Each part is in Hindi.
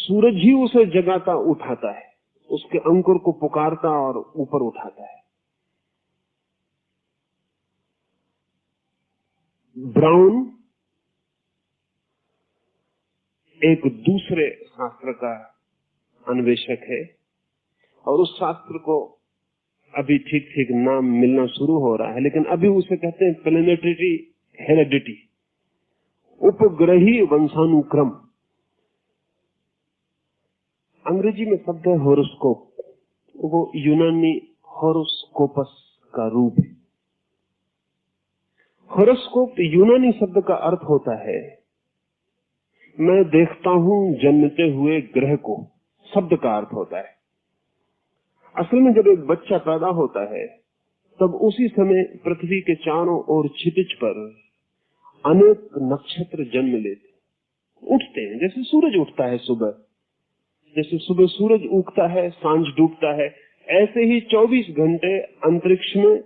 सूरज ही उसे जगाता उठाता है, उसके अंकुर को पुकारता और ऊपर उठाता है। ब्राउन एक दूसरे शास्त्र का अन्वेषक है और उस शास्त्र को अभी ठीक ठीक नाम मिलना शुरू हो रहा है, लेकिन अभी उसे कहते हैं प्लेनेटरी हेरेडिटी, उपग्रही वंशानुक्रम। अंग्रेजी में शब्द है होरोस्कोप, वो यूनानी होरोस्कोपस का रूप है। होरोस्कोप यूनानी शब्द का अर्थ होता है मैं देखता हूं जन्मते हुए ग्रह को, शब्द का अर्थ होता है। असल में जब एक बच्चा पैदा होता है तब उसी समय पृथ्वी के चारों ओर क्षितिज पर अनेक नक्षत्र जन्म लेते, उठते हैं, जैसे सूरज उठता है सुबह, जैसे सुबह सूरज उगता है सांझ डूबता है, ऐसे ही 24 घंटे अंतरिक्ष में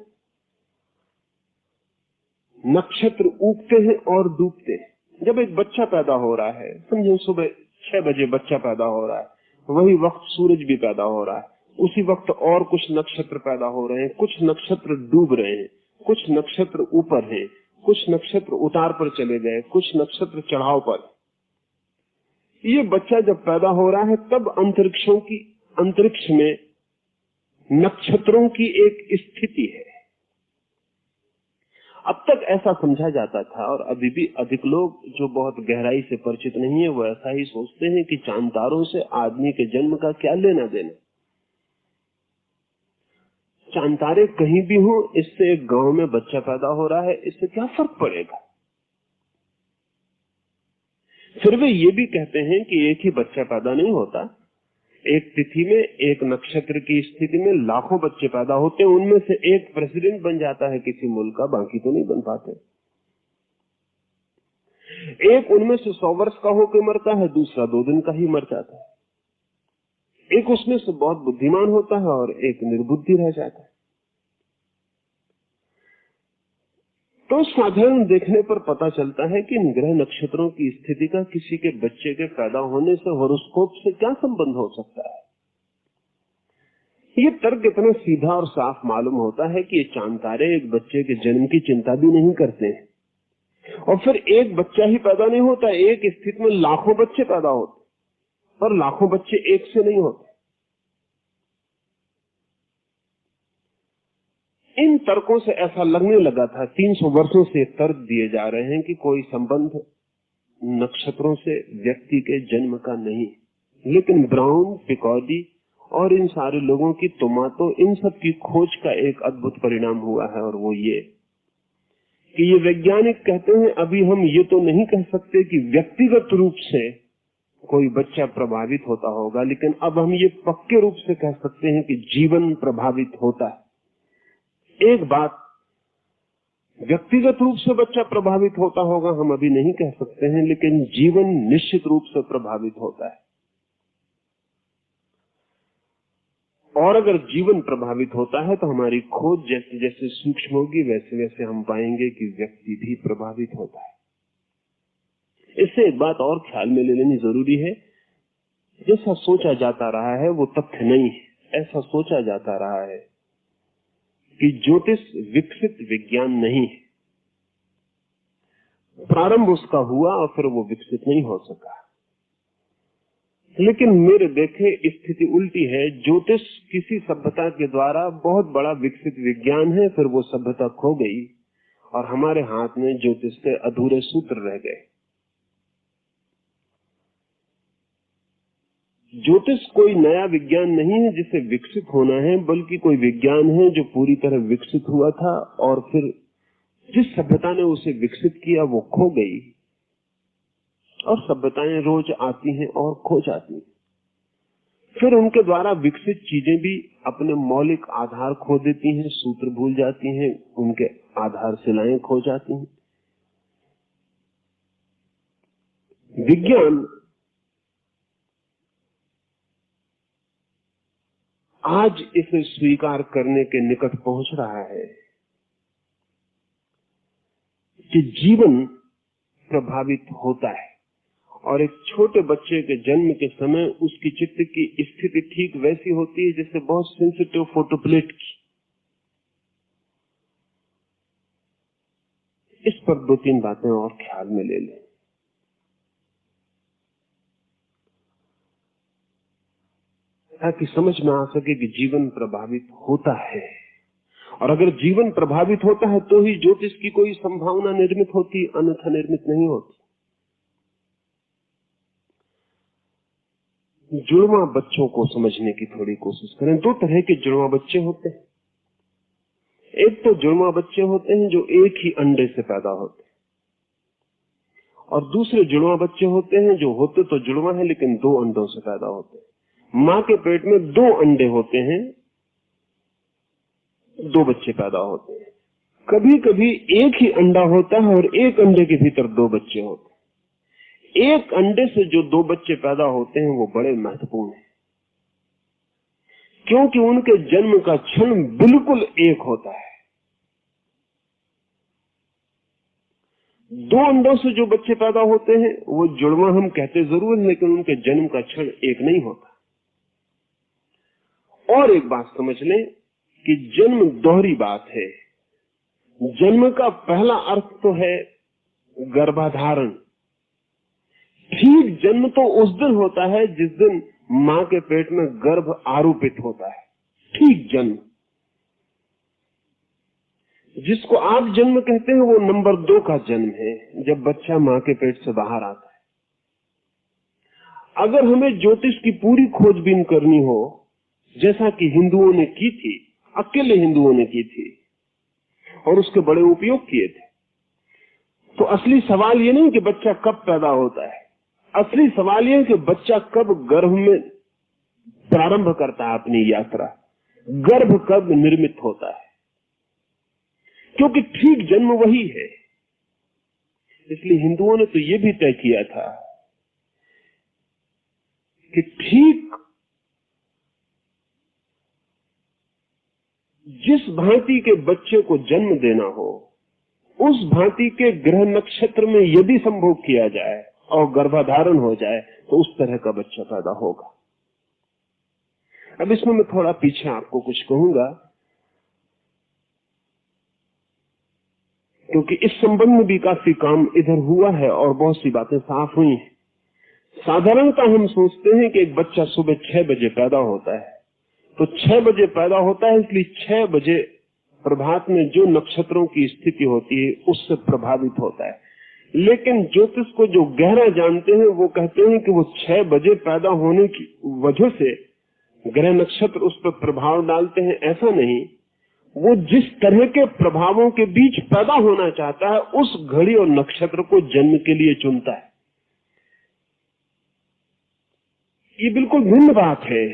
नक्षत्र उगते हैं और डूबते हैं। जब एक बच्चा पैदा हो रहा है, समझो सुबह 6 बजे बच्चा पैदा हो रहा है, वही वक्त सूरज भी पैदा हो रहा है, उसी वक्त और कुछ नक्षत्र पैदा हो रहे हैं, कुछ नक्षत्र डूब रहे हैं, कुछ नक्षत्र ऊपर हैं, कुछ नक्षत्र उतार पर चले गए, कुछ नक्षत्र चढ़ाव पर। ये बच्चा जब पैदा हो रहा है तब अंतरिक्ष में नक्षत्रों की एक स्थिति है। अब तक ऐसा समझा जाता था और अभी भी अधिक लोग जो बहुत गहराई से परिचित नहीं है वो ऐसा ही सोचते हैं कि चांद तारों से आदमी के जन्म का क्या लेना देना। चांद तारे कहीं भी हो, इससे एक गांव में बच्चा पैदा हो रहा है, इससे क्या फर्क पड़ेगा। फिर वे ये भी कहते हैं कि एक ही बच्चा पैदा नहीं होता, एक तिथि में एक नक्षत्र की स्थिति में लाखों बच्चे पैदा होते हैं, उनमें से एक प्रेसिडेंट बन जाता है किसी मुल्क का, बाकी तो नहीं बन पाते। एक उनमें से 100 वर्ष का होकर मरता है, दूसरा 2 दिन का ही मर जाता है। एक उसमें से बहुत बुद्धिमान होता है और एक निर्बुद्धि रह जाता है। तो साधारण देखने पर पता चलता है कि ग्रह नक्षत्रों की स्थिति का किसी के बच्चे के पैदा होने से होरोस्कोप से क्या संबंध हो सकता है। ये तर्क इतना सीधा और साफ मालूम होता है कि ये चांद तारे एक बच्चे के जन्म की चिंता भी नहीं करते हैं। और फिर एक बच्चा ही पैदा नहीं होता, एक स्थिति में लाखों बच्चे पैदा होते, पर लाखों बच्चे एक से नहीं होते। इन तर्कों से ऐसा लगने लगा था, 300 वर्षों से तर्क दिए जा रहे हैं कि कोई संबंध नक्षत्रों से व्यक्ति के जन्म का नहीं। लेकिन ब्राउन, पिकॉडी और इन सारे लोगों की तो इन सब की खोज का एक अद्भुत परिणाम हुआ है, और वो ये कि ये वैज्ञानिक कहते हैं अभी हम ये तो नहीं कह सकते कि व्यक्तिगत रूप से कोई बच्चा प्रभावित होता होगा, लेकिन अब हम ये पक्के रूप से कह सकते हैं कि जीवन प्रभावित होता है। एक बात, व्यक्तिगत रूप से बच्चा प्रभावित होता होगा हम अभी नहीं कह सकते हैं, लेकिन जीवन निश्चित रूप से प्रभावित होता है। और अगर जीवन प्रभावित होता है तो हमारी खोज जैसे जैसे सूक्ष्म होगी वैसे वैसे हम पाएंगे कि व्यक्ति भी प्रभावित होता है। इससे एक बात और ख्याल में ले लेनी जरूरी है, जैसा सोचा जाता रहा है वो तथ्य नहीं है। ऐसा सोचा जाता रहा है कि ज्योतिष विकसित विज्ञान नहीं है, प्रारंभ उसका हुआ और फिर वो विकसित नहीं हो सका। लेकिन मेरे देखे स्थिति उल्टी है। ज्योतिष किसी सभ्यता के द्वारा बहुत बड़ा विकसित विज्ञान है, फिर वो सभ्यता खो गई और हमारे हाथ में ज्योतिष के अधूरे सूत्र रह गए। ज्योतिष कोई नया विज्ञान नहीं है जिसे विकसित होना है, बल्कि कोई विज्ञान है जो पूरी तरह विकसित हुआ था और फिर जिस सभ्यता ने उसे विकसित किया वो खो गई, और सभ्यताएं रोज आती हैं और खो जाती हैं। फिर उनके द्वारा विकसित चीजें भी अपने मौलिक आधार खो देती हैं, सूत्र भूल जाती हैं, उनके आधारशिलाएं खो जाती हैं। विज्ञान आज इसे स्वीकार करने के निकट पहुंच रहा है कि जीवन प्रभावित होता है, और एक छोटे बच्चे के जन्म के समय उसकी चित्त की स्थिति ठीक वैसी होती है जैसे बहुत सेंसिटिव फोटोप्लेट की। इस पर 2-3 बातें और ख्याल में ले लें। ताकि समझ में आ सके कि जीवन प्रभावित होता है, और अगर जीवन प्रभावित होता है तो ही ज्योतिष की कोई संभावना निर्मित होती, अन्यथा निर्मित नहीं होती। जुड़वा बच्चों को समझने की थोड़ी कोशिश करें। 2 तरह के जुड़वा बच्चे होते हैं। एक तो जुड़वा बच्चे होते हैं जो एक ही अंडे से पैदा होते हैं, और दूसरे जुड़वा बच्चे होते हैं जो होते तो जुड़वा है लेकिन 2 अंडों से पैदा होते हैं। मां के पेट में 2 अंडे होते हैं, 2 बच्चे पैदा होते हैं। कभी कभी एक ही अंडा होता है और एक अंडे के भीतर 2 बच्चे होते हैं। एक अंडे से जो 2 बच्चे पैदा होते हैं वो बड़े महत्वपूर्ण हैं, क्योंकि उनके जन्म का क्षण बिल्कुल एक होता है। 2 अंडों से जो बच्चे पैदा होते हैं वो जुड़वा हम कहते जरूर हैं, लेकिन उनके जन्म का क्षण एक नहीं होता। और एक बात समझ लें कि जन्म दोहरी बात है। जन्म का पहला अर्थ तो है गर्भाधारण। ठीक जन्म तो उस दिन होता है जिस दिन मां के पेट में गर्भ आरोपित होता है। ठीक जन्म, जिसको आप जन्म कहते हैं, वो नंबर 2 का जन्म है, जब बच्चा मां के पेट से बाहर आता है। अगर हमें ज्योतिष की पूरी खोजबीन करनी हो, जैसा कि हिंदुओं ने की थी, अकेले हिंदुओं ने की थी और उसके बड़े उपयोग किए थे, तो असली सवाल ये नहीं कि बच्चा कब पैदा होता है। असली सवाल ये है कि बच्चा कब गर्भ में प्रारंभ करता है अपनी यात्रा, गर्भ कब निर्मित होता है, क्योंकि ठीक जन्म वही है। इसलिए हिंदुओं ने तो ये भी तय किया था कि ठीक जिस भांति के बच्चे को जन्म देना हो, उस भांति के ग्रह नक्षत्र में यदि संभोग किया जाए और गर्भाधारण हो जाए तो उस तरह का बच्चा पैदा होगा। अब इसमें मैं थोड़ा पीछे आपको कुछ कहूंगा, क्योंकि इस संबंध में भी काफी काम इधर हुआ है और बहुत सी बातें साफ हुई हैं। साधारणतः हम सोचते हैं कि एक बच्चा सुबह 6 बजे पैदा होता है, तो 6 बजे पैदा होता है, इसलिए 6 बजे प्रभात में जो नक्षत्रों की स्थिति होती है उससे प्रभावित होता है। लेकिन ज्योतिष को जो गहरा जानते हैं वो कहते हैं कि वो 6 बजे पैदा होने की वजह से ग्रह नक्षत्र उस पर प्रभाव डालते हैं, ऐसा नहीं। वो जिस तरह के प्रभावों के बीच पैदा होना चाहता है उस घड़ी और नक्षत्र को जन्म के लिए चुनता है। ये बिल्कुल भिन्न बात है।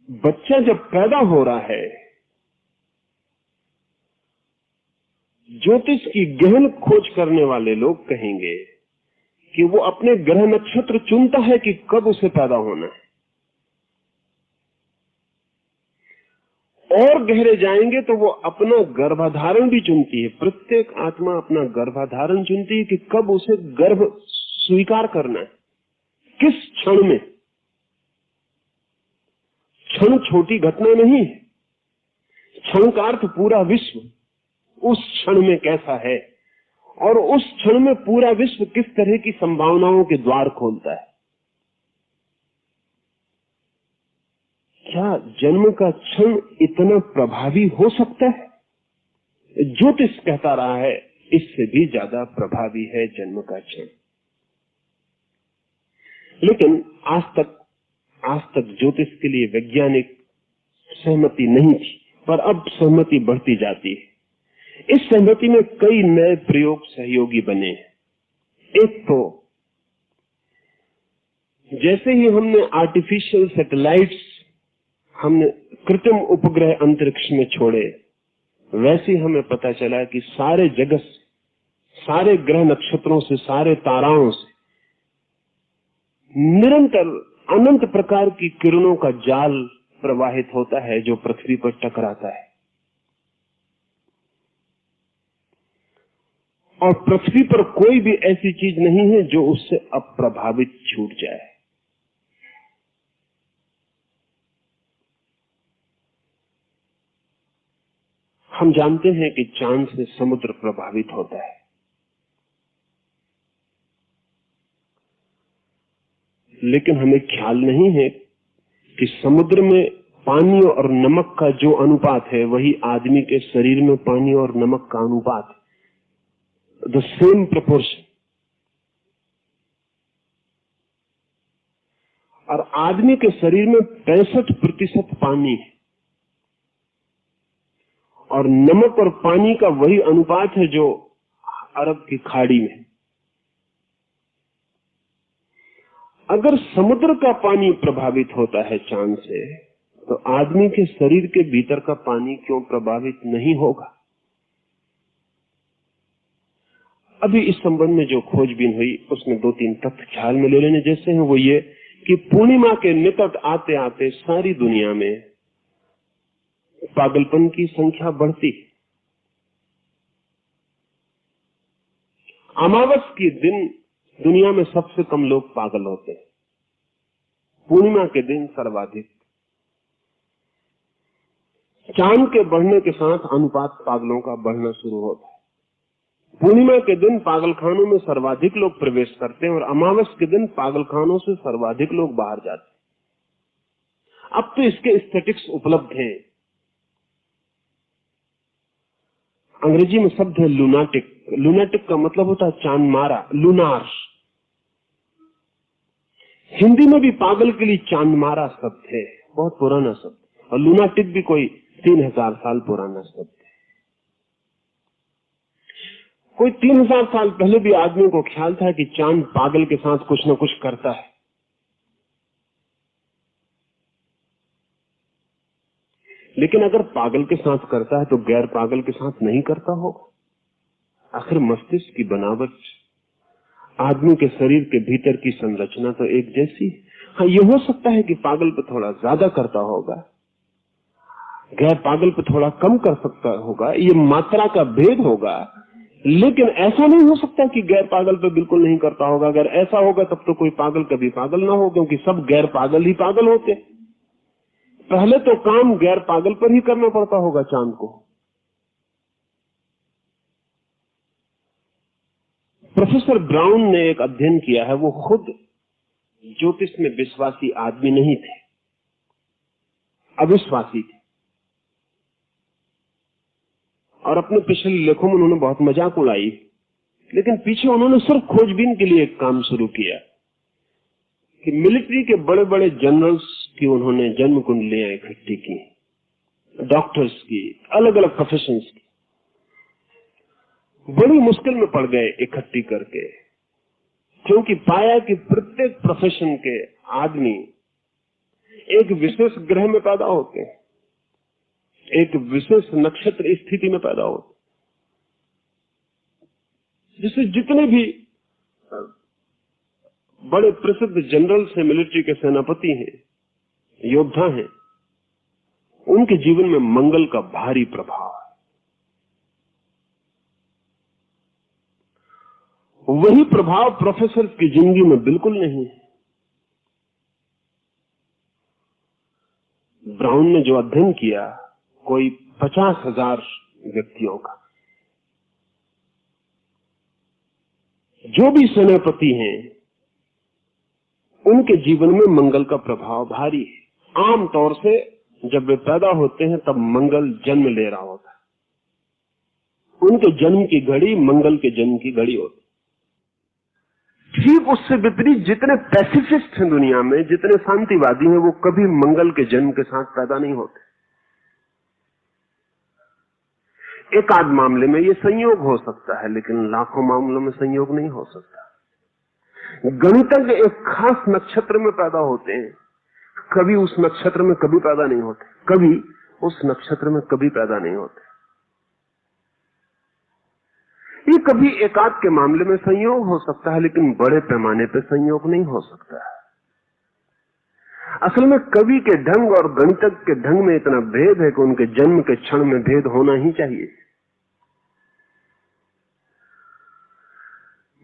बच्चा जब पैदा हो रहा है, ज्योतिष की गहन खोज करने वाले लोग कहेंगे कि वो अपने ग्रह नक्षत्र चुनता है कि कब उसे पैदा होना है। और गहरे जाएंगे तो वो अपना गर्भाधारण भी चुनती है। प्रत्येक आत्मा अपना गर्भाधारण चुनती है कि कब उसे गर्भ स्वीकार करना है, किस क्षण में। क्षण छोटी घटना नहीं है, क्षण का अर्थ पूरा विश्व उस क्षण में कैसा है, और उस क्षण में पूरा विश्व किस तरह की संभावनाओं के द्वार खोलता है। क्या जन्म का क्षण इतना प्रभावी हो सकता है? ज्योतिष कहता रहा है इससे भी ज्यादा प्रभावी है जन्म का क्षण। लेकिन आज तक ज्योतिष के लिए वैज्ञानिक सहमति नहीं थी, पर अब सहमति बढ़ती जाती है। इस सहमति में कई नए प्रयोग सहयोगी बने हैं। एक तो जैसे ही हमने आर्टिफिशियल सैटेलाइट्स, हमने कृत्रिम उपग्रह अंतरिक्ष में छोड़े, वैसे ही हमें पता चला कि सारे जगत, सारे ग्रह नक्षत्रों से, सारे ताराओं से निरंतर अनंत प्रकार की किरणों का जाल प्रवाहित होता है जो पृथ्वी पर टकराता है। और पृथ्वी पर कोई भी ऐसी चीज नहीं है जो उससे अप्रभावित छूट जाए। हम जानते हैं कि चांद से समुद्र प्रभावित होता है, लेकिन हमें ख्याल नहीं है कि समुद्र में पानी और नमक का जो अनुपात है वही आदमी के शरीर में पानी और नमक का अनुपात है, द सेम प्रोपोर्शन। और आदमी के शरीर में 65% पानी है और नमक और पानी का वही अनुपात है जो अरब की खाड़ी में। अगर समुद्र का पानी प्रभावित होता है चांद से, तो आदमी के शरीर के भीतर का पानी क्यों प्रभावित नहीं होगा? अभी इस संबंध में जो खोजबीन हुई उसमें 2-3 तथ्य ख्याल में ले लेने जैसे हैं। वो ये कि पूर्णिमा के निकट आते आते सारी दुनिया में पागलपन की संख्या बढ़ती। अमावस के दिन दुनिया में सबसे कम लोग पागल होते हैं, पूर्णिमा के दिन सर्वाधिक। चांद के बढ़ने के साथ अनुपात पागलों का बढ़ना शुरू होता है। पूर्णिमा के दिन पागलखानों में सर्वाधिक लोग प्रवेश करते हैं और अमावस के दिन पागलखानों से सर्वाधिक लोग बाहर जाते हैं। अब तो इसके स्टैटिस्टिक्स उपलब्ध हैं। अंग्रेजी में शब्द है लूनाटिक। लूनाटिक का मतलब होता है चांद मारा, लूनार। हिंदी में भी पागल के लिए चांद मारा शब्द है, बहुत पुराना शब्द। और लूनाटिक भी कोई 3000 साल पुराना शब्द है। कोई 3000 साल पहले भी आदमी को ख्याल था कि चांद पागल के साथ कुछ न कुछ करता है। लेकिन अगर पागल के साथ करता है तो गैर पागल के साथ नहीं करता होगा? आखिर मस्तिष्क की बनावट, आदमी के शरीर के भीतर की संरचना तो एक जैसी। हाँ, ये हो सकता है कि पागल पे थोड़ा ज्यादा करता होगा, गैर पागल पे थोड़ा कम कर सकता होगा, ये मात्रा का भेद होगा। लेकिन ऐसा नहीं हो सकता कि गैर पागल पे बिल्कुल नहीं करता होगा। अगर ऐसा होगा तब तो कोई पागल कभी पागल ना हो, क्योंकि सब गैर पागल ही पागल होते। पहले तो काम गैर पागल पर ही करना पड़ता होगा चांद को। प्रोफेसर ब्राउन ने एक अध्ययन किया है। वो खुद ज्योतिष में विश्वासी आदमी नहीं थे, अविश्वासी थे। और अपने पिछले लेखों में उन्होंने बहुत मजाक उड़ाई, लेकिन पीछे उन्होंने सिर्फ खोजबीन के लिए एक काम शुरू किया कि मिलिट्री के बड़े बड़े जनरल्स की उन्होंने जन्म कुंडलियां इकट्ठी की, डॉक्टर्स की, अलग अलग प्रोफेशंस की। बड़ी मुश्किल में पड़ गए इकट्ठी करके, क्योंकि पाया कि प्रत्येक प्रोफेशन के आदमी एक विशेष ग्रह में पैदा होते हैं, एक विशेष नक्षत्र स्थिति में पैदा होते। जिससे जितने भी बड़े प्रसिद्ध जनरल्स हैं, मिलिट्री के सेनापति हैं, योद्धा हैं, उनके जीवन में मंगल का भारी प्रभाव है। वही प्रभाव प्रोफेसर की जिंदगी में बिल्कुल नहीं है। ब्राउन ने जो अध्ययन किया, कोई 50,000 व्यक्तियों का, जो भी सेनापति हैं, उनके जीवन में मंगल का प्रभाव भारी है। आमतौर से जब वे पैदा होते हैं तब मंगल जन्म ले रहा होता है। उनके जन्म की घड़ी मंगल के जन्म की घड़ी होती। ठीक उससे विपरीत जितने पैसिफिस्ट हैं दुनिया में, जितने शांतिवादी हैं, वो कभी मंगल के जन्म के साथ पैदा नहीं होते। एक आध मामले में ये संयोग हो सकता है, लेकिन लाखों मामलों में संयोग नहीं हो सकता। गणितज्ञ एक खास नक्षत्र में पैदा होते हैं, कभी उस नक्षत्र में कभी पैदा नहीं होते, कभी उस नक्षत्र में कभी पैदा नहीं होते। ये कभी एकाध के मामले में संयोग हो सकता है, लेकिन बड़े पैमाने पर संयोग नहीं हो सकता है। असल में कवि के ढंग और गणितज्ञ के ढंग में इतना भेद है कि उनके जन्म के क्षण में भेद होना ही चाहिए।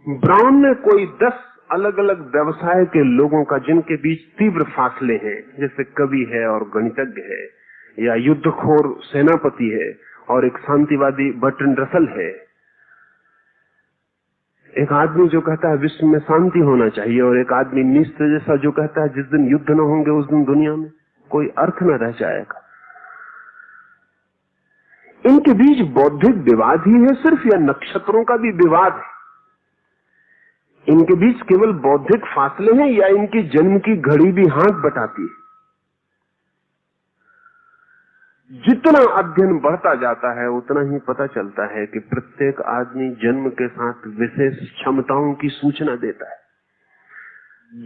ब्राउन ने कोई 10 अलग अलग व्यवसाय के लोगों का, जिनके बीच तीव्र फासले हैं, जैसे कवि है और गणितज्ञ है, या युद्धखोर सेनापति है और एक शांतिवादी बर्ट्रैंड रसल है, एक आदमी जो कहता है विश्व में शांति होना चाहिए और एक आदमी नीचे जैसा जो कहता है जिस दिन युद्ध न होंगे उस दिन दुनिया में कोई अर्थ न रह जाएगा। इनके बीच बौद्धिक विवाद ही है सिर्फ, या नक्षत्रों का भी विवाद है? इनके बीच केवल बौद्धिक फासले हैं या इनकी जन्म की घड़ी भी हाथ बटाती है? जितना अध्ययन बढ़ता जाता है उतना ही पता चलता है कि प्रत्येक आदमी जन्म के साथ विशेष क्षमताओं की सूचना देता है।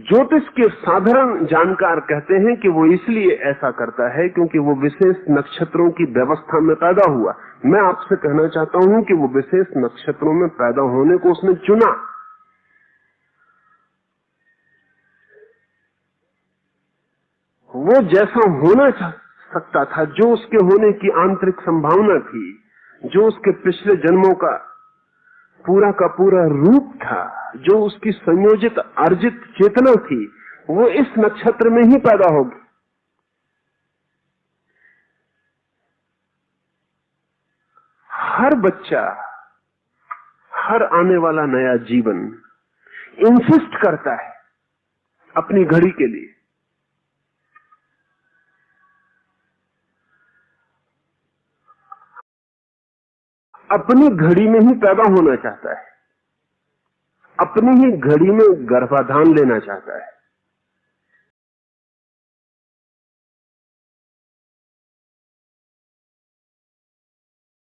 ज्योतिष के साधारण जानकार कहते हैं कि वो इसलिए ऐसा करता है क्योंकि वो विशेष नक्षत्रों की व्यवस्था में पैदा हुआ। मैं आपसे कहना चाहता हूं कि वो विशेष नक्षत्रों में पैदा होने को उसने चुना। वो जैसा होना सकता था, जो उसके होने की आंतरिक संभावना थी, जो उसके पिछले जन्मों का पूरा रूप था, जो उसकी संयोजित अर्जित चेतना थी, वो इस नक्षत्र में ही पैदा होगी। हर बच्चा, हर आने वाला नया जीवन इंसिस्ट करता है अपनी घड़ी के लिए। अपनी घड़ी में ही पैदा होना चाहता है, अपनी ही घड़ी में गर्भाधान लेना चाहता है।